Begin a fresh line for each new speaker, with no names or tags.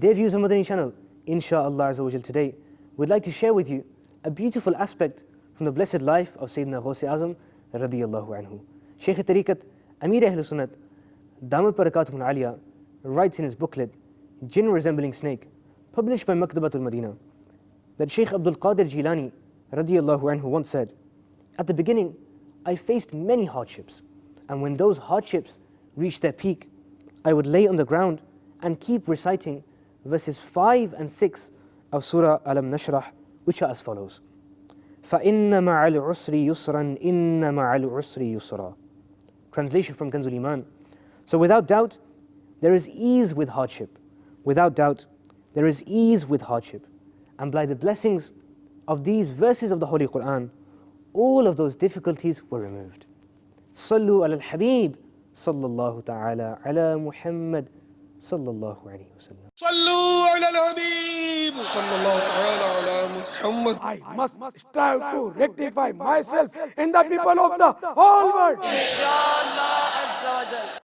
Dear viewers on Madani channel, Insha'Allah Azza wa Jal, today we'd like to share with you a beautiful aspect from the blessed life of Sayyidina Ghaus Azam radiyallahu anhu. Shaykh al-Tariqat, Amir Ahl Sunnat, Damat Barakatuhum Aliyah, writes in his booklet, Jinn Resembling Snake, published by Maktabatul Madina, that Shaykh Abdul Qadir Jilani radiyallahu anhu once said, "At the beginning, I faced many hardships, and when those hardships reached their peak, I would lay on the ground and keep reciting verses 5 and 6 of Surah Alam Nashrah, which are as follows. فَإِنَّ مَعَ الْعُسْرِ يُسْرًا إِنَّ مَعَ الْعُسْرِ يُسْرًا. Translation from Kanzul Iman. So without doubt, there is ease with hardship. Without doubt, there is ease with hardship. And by the blessings of these verses of the Holy Quran, all of those difficulties were removed. Sallu ala al-Habib, sallallahu ta'ala ala Muhammad, sallallahu alayhi wa sallam.
صلوا على الحبيب صلى الله تعالى على محمد.
I must strive to rectify myself and the people of the whole world.
إن شاء الله عز وجل.